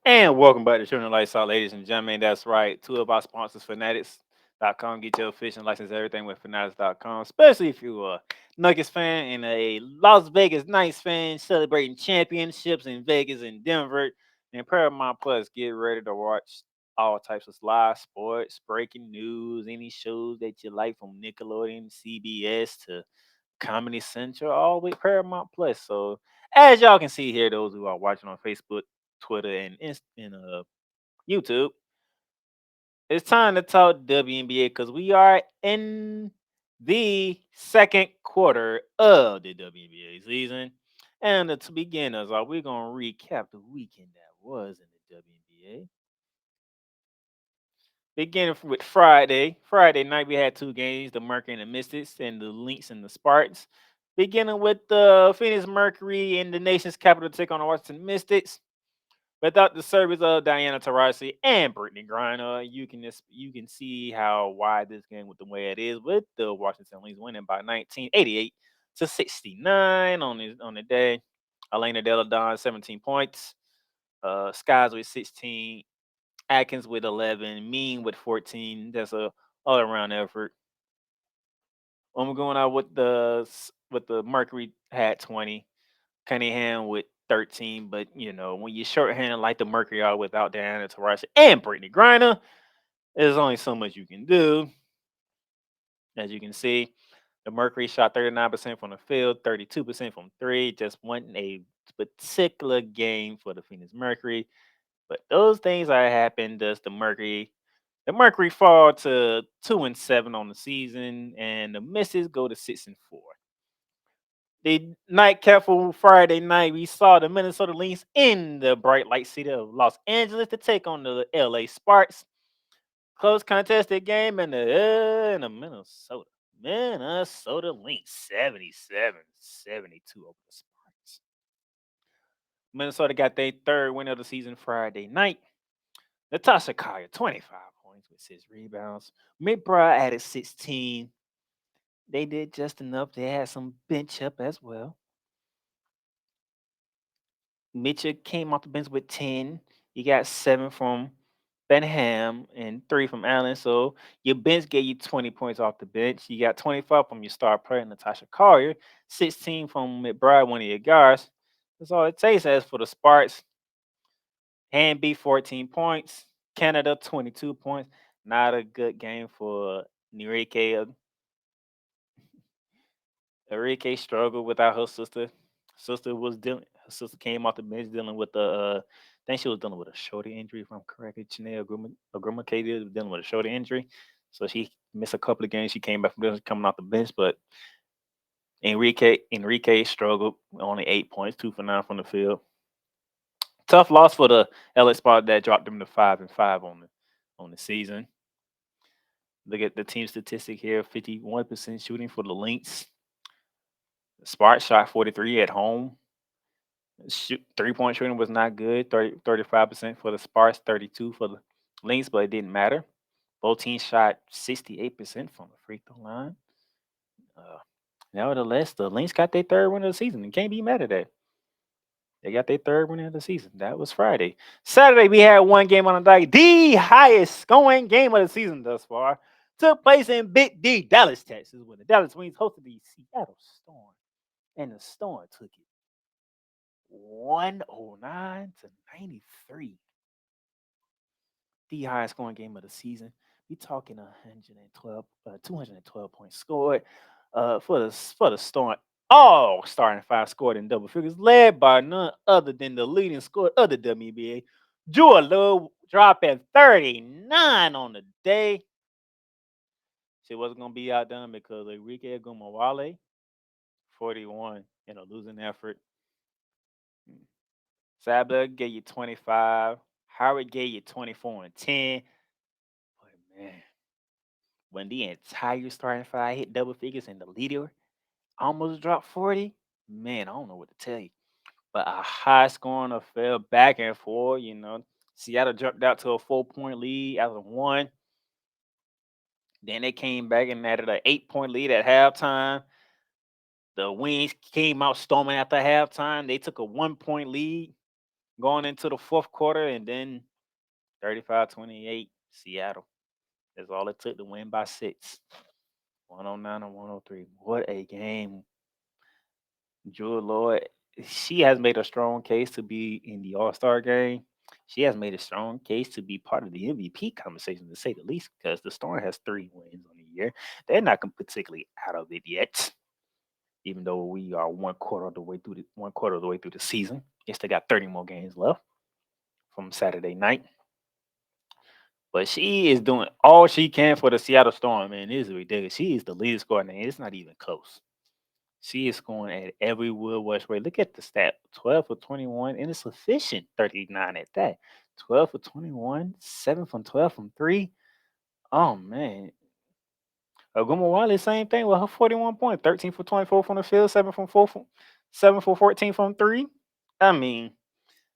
And welcome back to Children Lifestyle, ladies and gentlemen. That's right. Two of our sponsors, Fanatics.com. Get your fishing license, everything with Fanatics.com. Especially if you're a Nuggets fan and a Las Vegas Knights fan celebrating championships in Vegas and Denver. And Paramount Plus, get ready to watch all types of live sports, breaking news, any shows that you like from Nickelodeon, CBS to Comedy Central, all with Paramount Plus. So, as y'all can see here, those who are watching on Facebook, Twitter, and YouTube, it's time to talk WNBA because we are in the second quarter of the WNBA season. And to begin us, we're gonna recap the weekend that was in the WNBA. Beginning with Friday. Friday night, we had two games, the Mercury and the Mystics, and the Lynx and the Spartans. Beginning with the Phoenix Mercury and the nation's capital take on the Washington Mystics. Without the service of Diana Taurasi and Brittany Griner, you can see how wide this game with the way it is, with the Washington Lynx winning by 1988 to 69 on the day. Elena Della Don 17 points. Skies with 16, Atkins with 11, Mean with 14. That's a all around effort. When we're going out with the Mercury had 20, Cunningham with 13. But when you're shorthanded like the Mercury are without Diana Taurasi and Brittany Griner, there's only so much you can do. As you can see, the Mercury shot 39% from the field, 32% from three. Just wasn't a particular game for the Phoenix Mercury. But those things that happened does the Mercury fall to 2-7 on the season, and the Misses go to 6-4. The nightcap for Friday night, we saw the Minnesota Lynx in the bright light city of Los Angeles to take on the LA Sparks. Close contested game in the Minnesota Lynx 77-72 over the Sparks. Minnesota got their third win of the season Friday night. Natasha Collier, 25 points with 6 rebounds. McBride added 16. They did just enough. They had some bench up as well. Mitchell came off the bench with 10. You got 7 from Benham and 3 from Allen. So your bench gave you 20 points off the bench. You got 25 from your star player, Natasha Collier, 16 from McBride, one of your guards. That's all it takes. As for the Sparks, Hanby, 14 points. Canada, 22 points. Not a good game for Enrique. Enrique struggled without her sister. Her sister came off the bench dealing with I think she was dealing with a shoulder injury, if I'm correct. Chanel Agruma Katie was dealing with a shoulder injury. So she missed a couple of games. She came back from coming off the bench, but Enrique struggled, only 8 points, 2 for 9 from the field. Tough loss for the LA spot that dropped them to 5-5 on the season. Look at the team statistic here: 51% shooting for the Lynx. Sparks shot 43 at home. 3-point shooting was not good. 35% for the Sparks, 32 for the Lynx, but it didn't matter. Both teams shot 68% from the free throw line. Uh, Nevertheless, the Lynx got their third win of the season and can't be mad at that. They got their third win of the season. That was Friday. Saturday, we had one game on the docket. The highest scoring game of the season thus far took place in Big D, Dallas, Texas, when the Dallas Wings hosted the Seattle Storm. And the Storm took it 109 to 93. The highest scoring game of the season. We talking 212 points scored for the Storm. All starting five scored in double figures, led by none other than the leading scorer of the WNBA, Jewel Love, dropping 39 on the day. She wasn't gonna be outdone because Enrique Gumawale, 41 in a losing effort. Sabla gave you 25. Howard gave you 24 and 10. But man, when the entire starting five hit double figures and the leader almost dropped 40, man, I don't know what to tell you. But a high scoring affair back and forth, Seattle jumped out to a 4-point lead after one. Then they came back and added an 8-point lead at halftime. The Wings came out storming after halftime. They took a 1-point lead. going into the fourth quarter, and then 35-28 Seattle. That's all it took to win by 6. 109 and 103. What a game. Jewel Lloyd, she has made a strong case to be in the All Star game. She has made a strong case to be part of the MVP conversation, to say the least, because the Storm has 3 wins on the year. They're not particularly out of it yet, even though we are one quarter of the way through the season. Yes, they got 30 more games left from Saturday night. But she is doing all she can for the Seattle Storm, man. It is ridiculous. She is the leading scorer, and it's not even close. She is scoring at every Will West way. Look at the stat: 12 for 21, and it's sufficient. 39 at that. 12 for 21, 7 from 12 from three. Oh man, Aguma Wale, same thing with her 41 points: 13 for 24 from the field, 7 for 14 from three. I mean,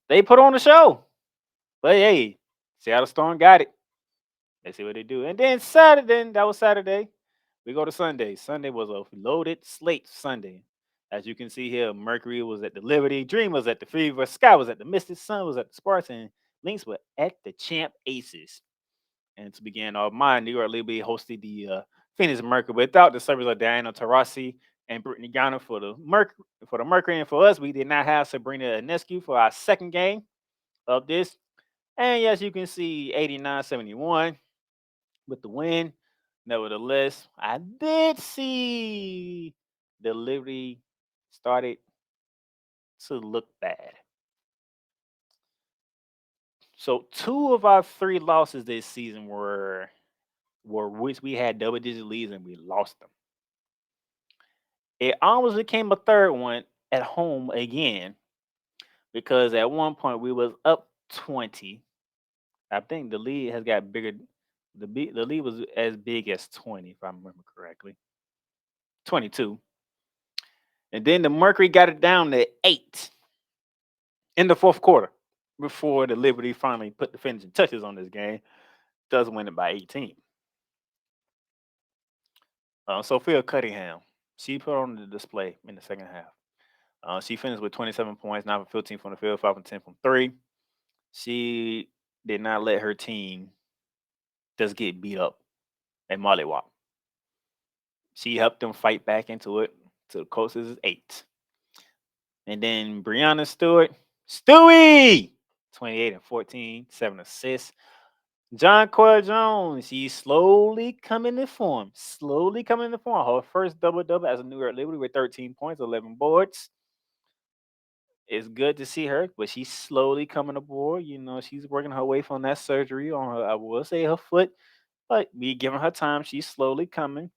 they put on the show. But hey, Seattle Storm got it. Let's see what they do. And then Saturday, that was Saturday. We go to Sunday. Sunday was a loaded slate Sunday. As you can see here, Mercury was at the Liberty, Dream was at the Fever, Sky was at the Mystic, Sun was at the Sparks, and Lynx were at the Champ Aces. And to begin off, my New York Liberty hosted the Phoenix Mercury without the service of Diana Taurasi and Brittany Garner for the Mercury. And for us, we did not have Sabrina Ionescu for our second game of this. And yes, you can see 89-71 with the win. Nevertheless, I did see the Liberty started to look bad. So 2 of our 3 losses this season were which we had double digit leads and we lost them. It almost became a third one at home again because at one point we was up 20. I think the lead has got bigger. The lead was as big as 20, if I remember correctly. 22. And then the Mercury got it down to 8 in the fourth quarter before the Liberty finally put the finishing touches on this game. Does win it by 18. Sophia Cunningham, she put on the display in the second half. She finished with 27 points, 9 for 15 from the field, 5 for 10 from three. She did not let her team just get beat up and mollywop. She helped them fight back into it to the closest 8. And then Brianna Stewart, Stewie, 28 and 14, 7 assists. John Coyle Jones, he's slowly coming to form. Slowly coming to form. Her first double double as a New York Liberty with 13 points, 11 boards. It's good to see her, but she's slowly coming aboard. You know, she's working her way from that surgery on her, I will say her foot, but we giving her time. She's slowly coming.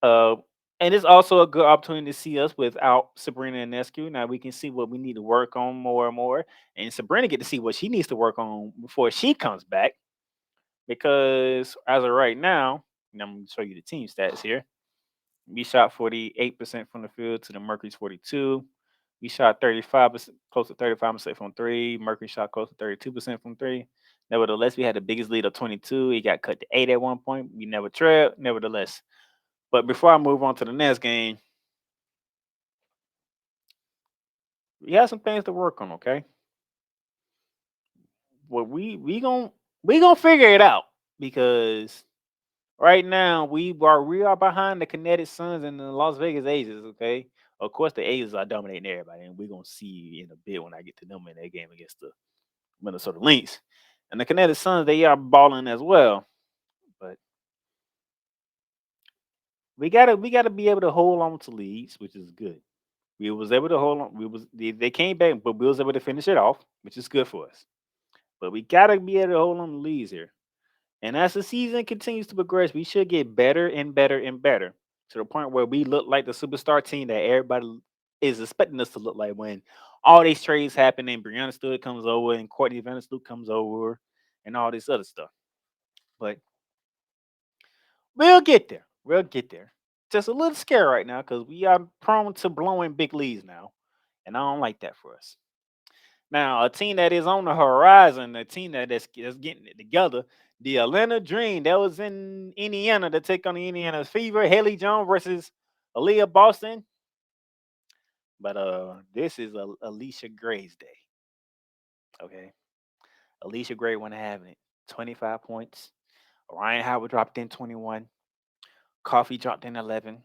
Uh, and it's also a good opportunity to see us without Sabrina and Nescu. Now we can see what we need to work on more and more, and Sabrina get to see what she needs to work on before she comes back. Because as of right now, and I'm gonna show you the team stats here. We shot 48% from the field to the Mercury's 42. We shot 35%, close to 35% from three. Mercury shot close to 32% from three. Nevertheless, we had the biggest lead of 22. It got cut to 8 at one point. We never trailed, nevertheless. But before I move on to the next game, we have some things to work on, okay? Well, we gonna figure it out because right now we are behind the Kinetic Suns and the Las Vegas Aces. Okay, of course the Aces are dominating everybody, and we're gonna see in a bit when I get to them in that game against the Minnesota Lynx. And the Kinetic Suns, they are balling as well, but we gotta be able to hold on to leads, which is good. We was able to hold on. They came back, but we was able to finish it off, which is good for us. But we gotta be able to hold on to leads here. And as the season continues to progress, we should get better and better and better to the point where we look like the superstar team that everybody is expecting us to look like when all these trades happen and Brianna Stewart comes over and Courtney Vandersloot comes over and all this other stuff. But we'll get there. We'll get there. Just a little scared right now because we are prone to blowing big leads now. And I don't like that for us. Now, a team that is on the horizon, a team that's getting it together, the Atlanta Dream that was in Indiana to take on the Indiana Fever, Haley Jones versus Aaliyah Boston. But this is Alicia Gray's day. Okay. Alicia Gray wasn't having it. 25 points. Ryan Howard dropped in 21. Coffee dropped in 11.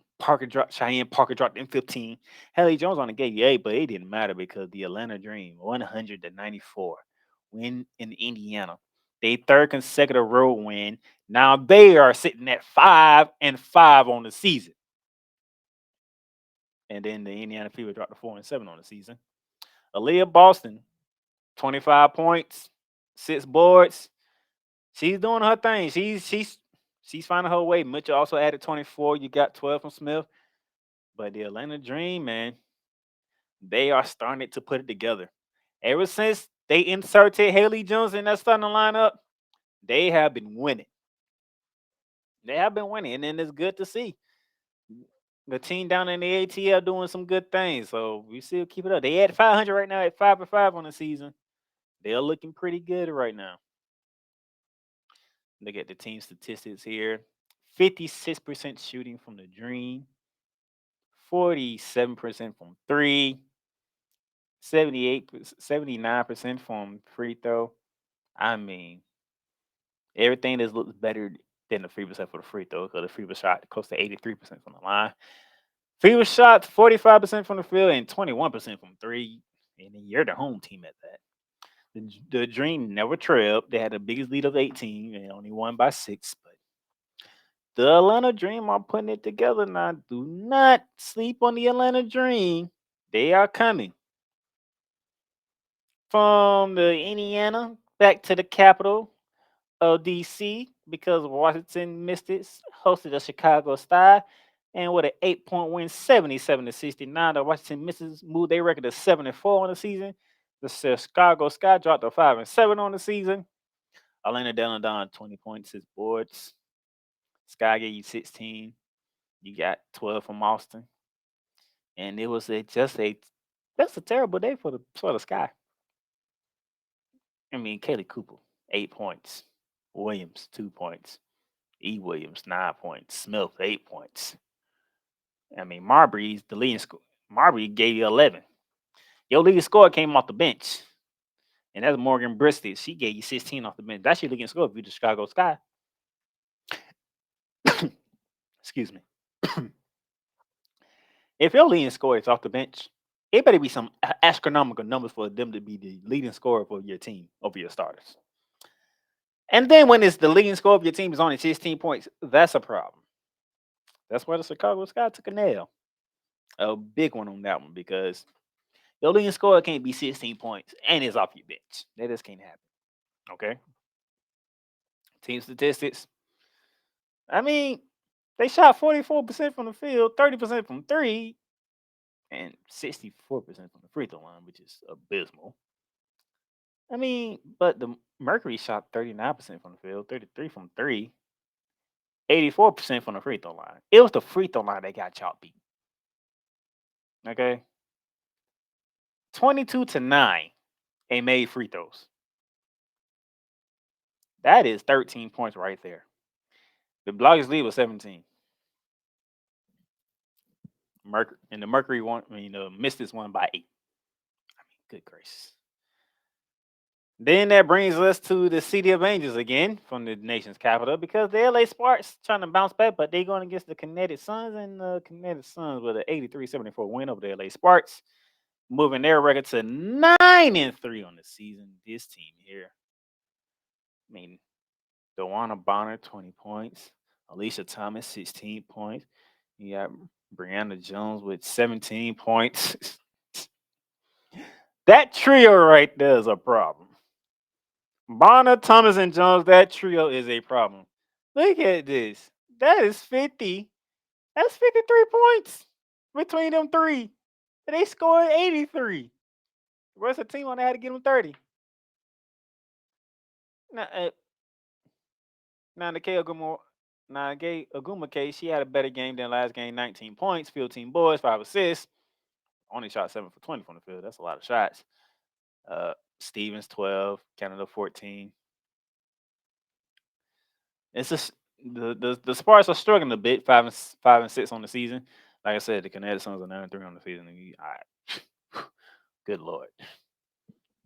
Cheyenne Parker dropped in 15. Haley Jones only gave you 8, but it didn't matter because the Atlanta Dream 194 win in Indiana. They third consecutive road win. Now they are sitting at 5-5 on the season. And then the Indiana Fever dropped to 4-7 on the season. Aaliyah Boston, 25 points, 6 boards. She's doing her thing. She's finding her way. Mitchell also added 24. You got 12 from Smith. But the Atlanta Dream, man, they are starting to put it together. Ever since they inserted Haley Jones in that starting lineup, they have been winning. They have been winning, and then it's good to see the team down in the ATL doing some good things. So we still keep it up. They at 500 right now at 5-5 on the season. They're looking pretty good right now. Look at the team statistics here. 56% shooting from the Dream, 47% from three, 79% from free throw. I mean, everything that looks better than the Fever except for the free throw because the Fever shot close to 83% from the line. Fever shot 45% from the field and 21% from three. And then you're the home team at that. The Dream never trailed. They had the biggest lead of 18 and only won by 6. But the Atlanta Dream are putting it together now. Do not sleep on the Atlanta Dream. They are coming. From the Indiana back to the capital of DC because Washington Mystics hosted the Chicago Sky. And with an 8-point win, 77-69, the Washington Mystics moved their record to 7-4 on the season. The Chicago Sky dropped to 5-7 on the season. Atlanta Don 20 points, 6 boards. Sky gave you 16. You got 12 from Austin. And it was that's a terrible day for the Sky. I mean, Kaylee Cooper, 8 points. Williams, 2 points. E. Williams, 9 points. Smith, 8 points. I mean, Marbury's the leading score. Marbury gave you 11. Your leading scorer came off the bench. And that's Morgan Bristol. She gave you 16 off the bench. That's your leading score if you're the Chicago Sky. Excuse me. If your leading scorer is off the bench, it better be some astronomical numbers for them to be the leading scorer for your team over your starters. And then when it's the leading score of your team is only 16 points, that's a problem. That's why the Chicago Sky took a nail. A big one on that one because your leading scorer can't be 16 points and it's off your bench. That just can't happen. Okay. Team statistics. I mean, they shot 44% from the field, 30% from three, and 64% from the free throw line, which is abysmal. I mean, but the Mercury shot 39% from the field, 33 from three, 84% from the free throw line. It was the free throw line that got y'all beat. Okay. 22-9 and made free throws. That is 13 points right there. The blockers lead was 17. The Mercury won. I mean, the Mystics won by 8. I mean, good gracious. Then that brings us to the City of Angels again from the nation's capital because the LA Sparks trying to bounce back, but they going against the Kinetic Suns, and the Kinetic Suns with an 83-74 win over the LA Sparks, moving their record to 9-3 on the season. This team here, I mean, Dewana Bonner 20 points, Alicia Thomas 16 points. You got Brianna Jones with 17 points. That trio right there is a problem. Bonner, Thomas, and Jones, that trio is a problem. Look at this. That is 50. That's 53 points between them three. And they scored 83. The rest of the team on had to get them 30. Now, now the Aguma case, she had a better game than last game. 19 points, field team boys, 5 assists. Only shot 7 for 20 from the field. That's a lot of shots. Stevens 12, Canada 14. It's just the Sparks are struggling a bit, 5-6 on the season. Like I said, the Kinetic Suns are 9-3 on the season. All right. Good Lord.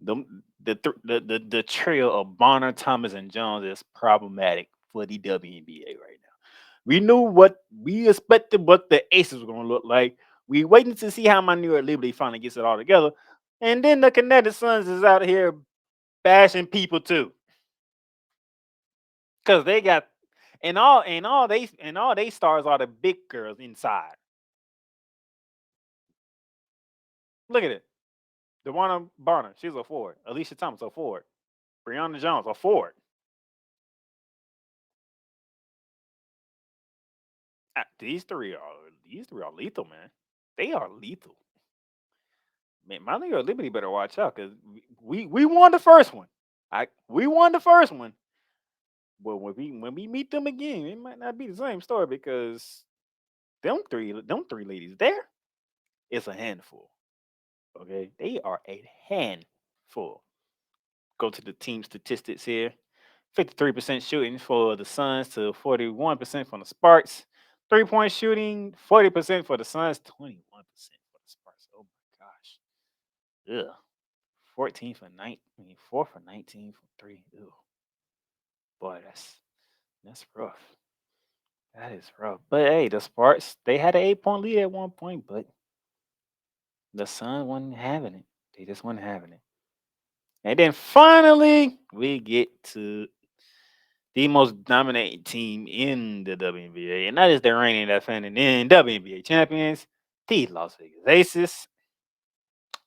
The trio of Bonner, Thomas, and Jones is problematic for the WNBA right now. We knew what we expected, what the Aces were going to look like. We waiting to see how my New York Liberty finally gets it all together, and then the Kinetic Suns is out here bashing people too, because they got and all they stars are the big girls inside. Look at it. DeWanna Bonner, she's a forward. Alicia Thomas, a forward. Brianna Jones, a forward. These three are lethal, man. They are lethal. Man, my New York Liberty better watch out because we won the first one. We won the first one. But when we meet them again, it might not be the same story because them three ladies there, it's a handful. Okay, they are a handful. Go to the team statistics here. 53% shooting for the Suns to 41% from the Sparks. 3-point shooting, 40% for the Suns, 21% for the Sparks. Oh my gosh. Ugh. 14 for 9. I mean, 4 for 19 from 3. Ew. Boy, that's rough. That is rough. But hey, the Sparks, they had an 8-point lead at one point, but the Sun wasn't having it. They just wasn't having it. And then finally, we get to the most dominating team in the WNBA, and that is the reigning defending WNBA champions, the Las Vegas Aces.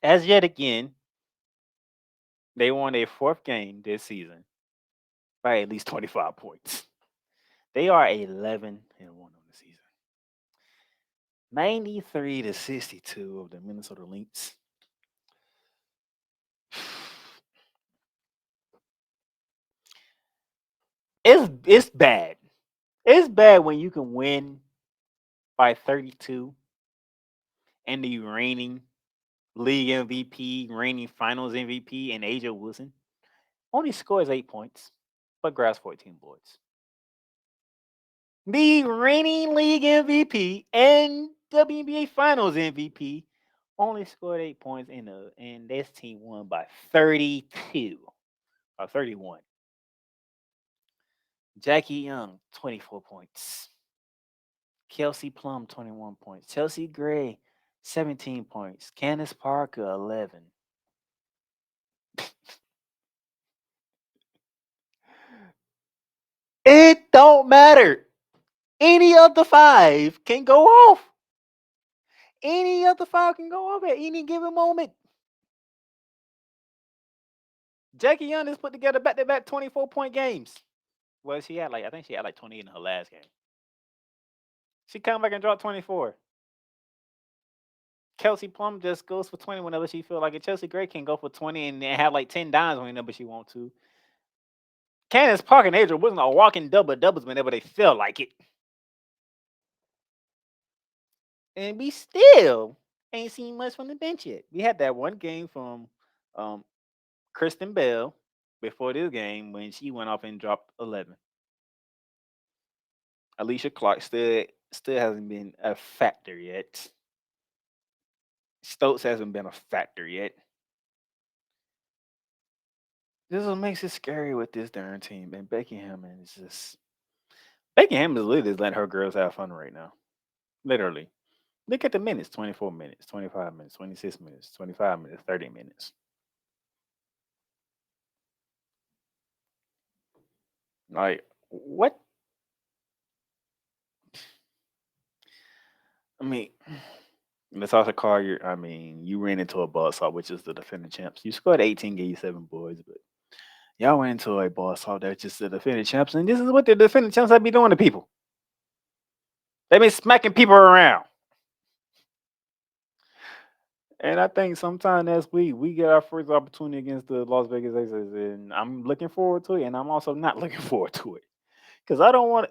As yet again, they won their fourth game this season by at least 25 points. They are 11-1 on the season. 93-62 of the Minnesota Lynx. It's bad. It's bad when you can win by 32 and the reigning league MVP, reigning finals MVP, and Asia Wilson only scores 8 points, but grabs 14 boards. The reigning league MVP and WNBA Finals MVP only scored 8 points and this team won by 32 or 31. Jackie Young, 24 points. Kelsey Plum, 21 points. Chelsea Gray, 17 points. Candace Parker, 11. It don't matter. Any of the five can go off. Any of the five can go off at any given moment. Jackie Young has put together back-to-back 24-point games. Well, I think she had like 20 in her last game. She come back and dropped 24. Kelsey Plum just goes for 20 whenever she feel like it. Chelsea Gray can go for 20 and then have like 10 dimes whenever she want to. Candace Parker and Adrian wasn't a walking doubles whenever they feel like it. And we still ain't seen much from the bench yet. We had that one game from um, Kristen Bell before this game when she went off and dropped 11. Alicia Clark still hasn't been a factor yet. Stokes hasn't been a factor yet. This is what makes it scary with this darn team. And Becky Hammond is just Becky Hammond is literally just letting her girls have fun right now. Literally. Look at the minutes: 24 minutes, 25 minutes, 26 minutes, 25 minutes, 30 minutes. Like what? I mean, let's also call your. I mean, you ran into a buzzsaw, which is the defending champs. You scored 18, gave you 7 boards, but y'all went into a buzzsaw that's just the defending champs, and this is what the defending champs have been doing to people. They've been smacking people around. And I think sometime next week we get our first opportunity against the Las Vegas Aces, and I'm looking forward to it. And I'm also not looking forward to it because I don't want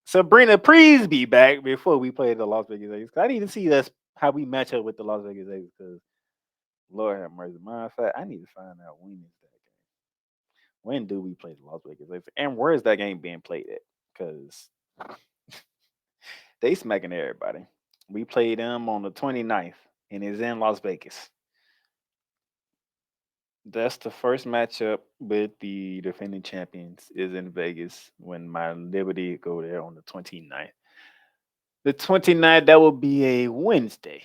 Sabrina Priesby back before we play the Las Vegas Aces. 'Cause I need to see us how we match up with the Las Vegas Aces. Because Lord have mercy, matter of fact, I need to find out when is that game. When do we play the Las Vegas Aces, and where is that game being played at? Because they smacking everybody. We played them on the 29th, and it's in Las Vegas. That's the first matchup with the defending champions is in Vegas when my Liberty go there on the 29th. The 29th, that will be a Wednesday.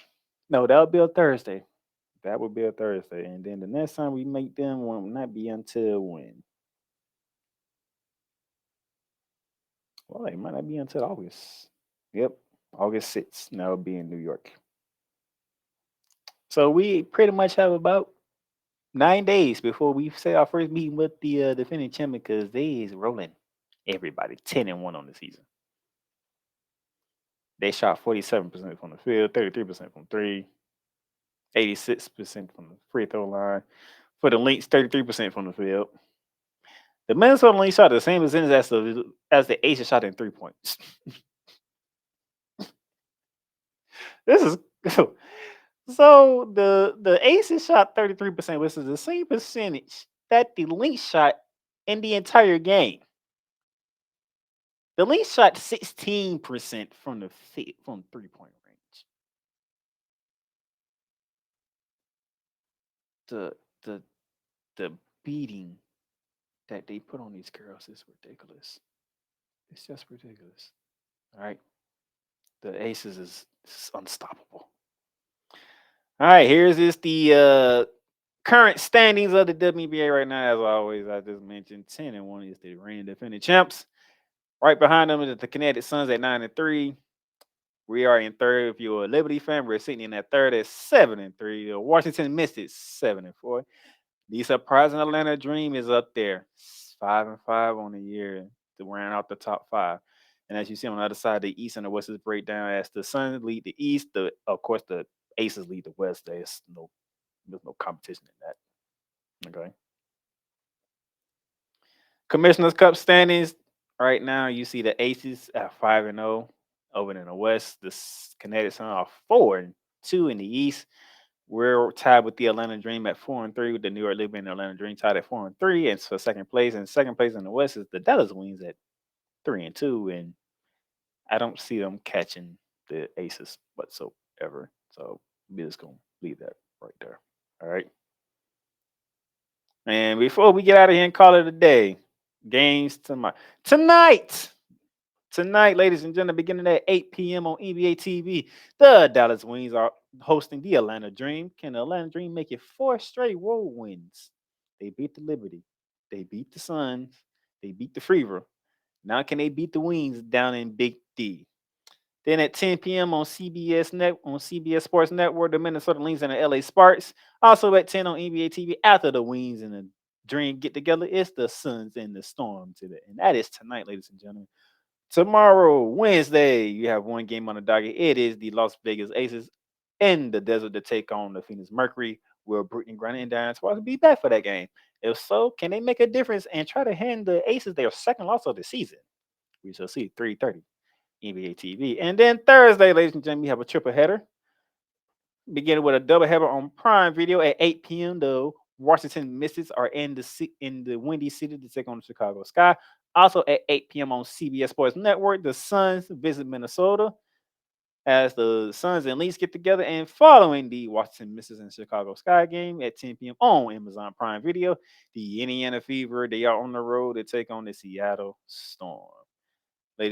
No, that will be a Thursday. That would be a Thursday. And then the next time we make them will not be until when? Well, it might not be until August. Yep, August 6th. And that will be in New York. So we pretty much have about 9 days before we say our first meeting with the defending champion because they is rolling everybody 10-1 on the season. They shot 47% from the field, 33% from three, 86% from the free throw line. For the Lynx, 33% from the field. The Minnesota Lynx shot the same percentage as the Aces shot in 3 points. This is so the Aces shot 33%, which is the same percentage that the Lynx shot in the entire game. The Lynx shot 16% from from 3 point range. The the the beating that they put on these girls is ridiculous. It's just ridiculous. All right. The Aces is unstoppable. All right, here's just the current standings of the WNBA right now. As always, I just mentioned 10-1 is the reigning defending champs. Right behind them is the Kinetic Suns at 9-3. We are in third. If you're a Liberty fan, we're sitting in at third at 7-3. The Washington Mystics 7-4. The surprising Atlanta Dream is up there, 5-5 on the year to round out the top five. And as you see on the other side, the East and the West is breakdown as the Suns lead the East. Of course, the Aces lead the West. There's no competition in that. Okay. Commissioner's Cup standings right now. You see the Aces at 5-0 over in the West. The Kinetic Sun are 4-2 in the East. We're tied with the Atlanta Dream at 4-3, with the New York Liberty and the Atlanta Dream tied at 4-3. And for second place, and second place in the West is the Dallas Wings at 3-2. And I don't see them catching the Aces whatsoever. So we're just gonna leave that right there. All right. And before we get out of here and call it a day, games tonight. Tonight, ladies and gentlemen, beginning at 8 p.m. on NBA TV, the Dallas Wings are hosting the Atlanta Dream. Can the Atlanta Dream make it four straight road wins? They beat the Liberty. They beat the Suns. They beat the Fever. Now can they beat the Wings down in Big D? Then at 10 p.m. on CBS Sports Network, the Minnesota Lynx and the LA Sparks. Also at 10 on NBA TV after the Wings and the Dream get together, it's the Suns and the Storm today. And that is tonight, ladies and gentlemen. Tomorrow, Wednesday, you have one game on the docket. It is the Las Vegas Aces in the desert to take on the Phoenix Mercury. Will Brittany Griner and Diane Sparks be back for that game? If so, can they make a difference and try to hand the Aces their second loss of the season? We shall see. 3:30 NBA TV. And then Thursday, ladies and gentlemen, we have a triple header, beginning with a double header on Prime Video at 8 p.m. The Washington Mystics are in the Windy City to take on the Chicago Sky. Also at 8 p.m. on CBS Sports Network, the Suns visit Minnesota as the Suns and Leafs get together. And following the Washington Mystics and Chicago Sky game at 10 p.m. on Amazon Prime Video, the Indiana Fever, they are on the road to take on the Seattle Storm.